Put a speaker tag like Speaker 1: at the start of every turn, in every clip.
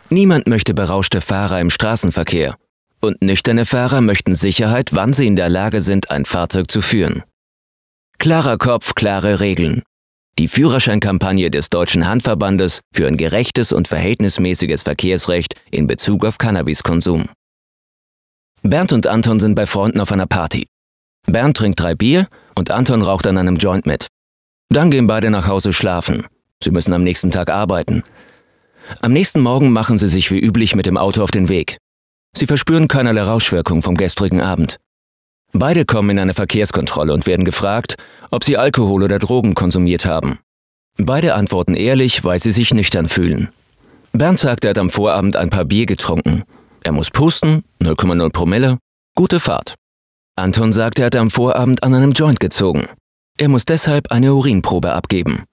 Speaker 1: Niemand möchte berauschte Fahrer im Straßenverkehr. Und nüchterne Fahrer möchten Sicherheit, wann sie in der Lage sind, ein Fahrzeug zu führen. Klarer Kopf, klare Regeln. Die Führerscheinkampagne des Deutschen Handverbandes für ein gerechtes und verhältnismäßiges Verkehrsrecht in Bezug auf Cannabiskonsum. Bernd und Anton sind bei Freunden auf einer Party. Bernd trinkt 3 Bier und Anton raucht an einem Joint mit. Dann gehen beide nach Hause schlafen. Sie müssen am nächsten Tag arbeiten. Am nächsten Morgen machen sie sich wie üblich mit dem Auto auf den Weg. Sie verspüren keinerlei Rauschwirkung vom gestrigen Abend. Beide kommen in eine Verkehrskontrolle und werden gefragt, ob sie Alkohol oder Drogen konsumiert haben. Beide antworten ehrlich, weil sie sich nüchtern fühlen. Bernd sagt, er hat am Vorabend ein paar Bier getrunken. Er muss pusten, 0,0 Promille, gute Fahrt. Anton sagt, er hat am Vorabend an einem Joint gezogen. Er muss deshalb eine Urinprobe abgeben.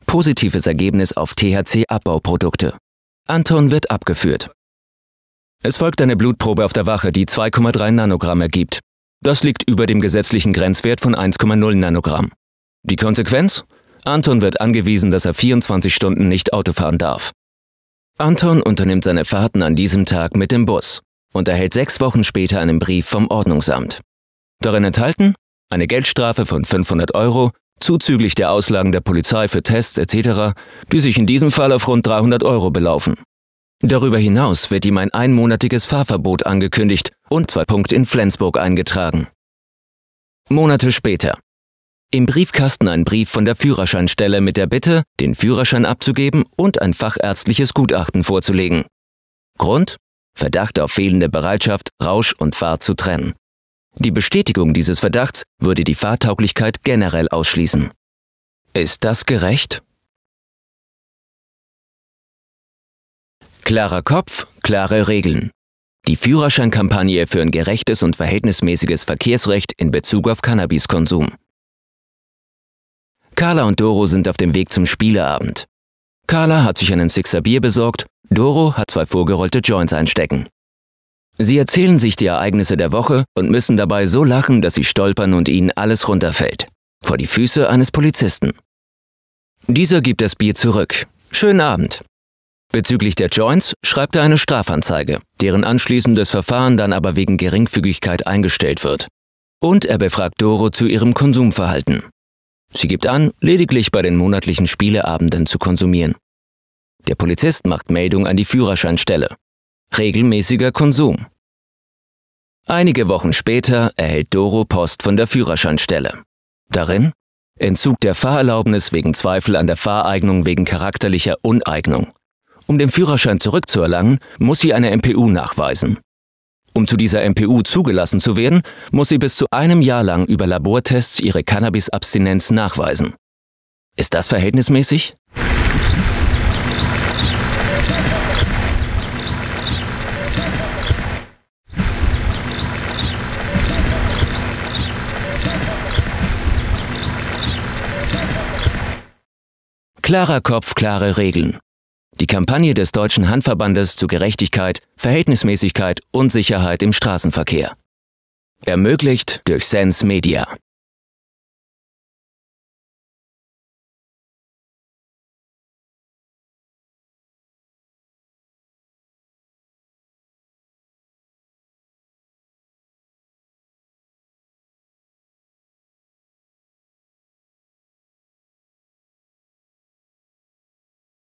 Speaker 1: Positives Ergebnis auf THC-Abbauprodukte. Anton wird abgeführt. Es folgt eine Blutprobe auf der Wache, die 2,3 Nanogramm ergibt. Das liegt über dem gesetzlichen Grenzwert von 1,0 Nanogramm. Die Konsequenz? Anton wird angewiesen, dass er 24 Stunden nicht Auto fahren darf. Anton unternimmt seine Fahrten an diesem Tag mit dem Bus und erhält 6 Wochen später einen Brief vom Ordnungsamt. Darin enthalten eine Geldstrafe von 500 €, zuzüglich der Auslagen der Polizei für Tests etc., die sich in diesem Fall auf rund 300 € belaufen. Darüber hinaus wird ihm ein einmonatiges Fahrverbot angekündigt und 2 Punkte in Flensburg eingetragen. Monate später. Im Briefkasten ein Brief von der Führerscheinstelle mit der Bitte, den Führerschein abzugeben und ein fachärztliches Gutachten vorzulegen. Grund? Verdacht auf fehlende Bereitschaft, Rausch und Fahrt zu trennen. Die Bestätigung dieses Verdachts würde die Fahrtauglichkeit generell ausschließen. Ist das gerecht? Klarer Kopf, klare Regeln. Die Führerscheinkampagne für ein gerechtes und verhältnismäßiges Verkehrsrecht in Bezug auf Cannabiskonsum. Carla und Doro sind auf dem Weg zum Spieleabend. Carla hat sich einen 6er Bier besorgt, Doro hat 2 vorgerollte Joints einstecken. Sie erzählen sich die Ereignisse der Woche und müssen dabei so lachen, dass sie stolpern und ihnen alles runterfällt. Vor die Füße eines Polizisten. Dieser gibt das Bier zurück. Schönen Abend. Bezüglich der Joints schreibt er eine Strafanzeige, deren anschließendes Verfahren dann aber wegen Geringfügigkeit eingestellt wird. Und er befragt Doro zu ihrem Konsumverhalten. Sie gibt an, lediglich bei den monatlichen Spieleabenden zu konsumieren. Der Polizist macht Meldung an die Führerscheinstelle. Regelmäßiger Konsum. Einige Wochen später erhält Doro Post von der Führerscheinstelle. Darin: Entzug der Fahrerlaubnis wegen Zweifel an der Fahreignung wegen charakterlicher Uneignung. Um den Führerschein zurückzuerlangen, muss sie eine MPU nachweisen. Um zu dieser MPU zugelassen zu werden, muss sie bis zu einem Jahr lang über Labortests ihre Cannabis-Abstinenz nachweisen. Ist das verhältnismäßig? Klarer Kopf, klare Regeln. Die Kampagne des Deutschen Handverbandes zu Gerechtigkeit, Verhältnismäßigkeit und Sicherheit im Straßenverkehr. Ermöglicht durch Sens Media.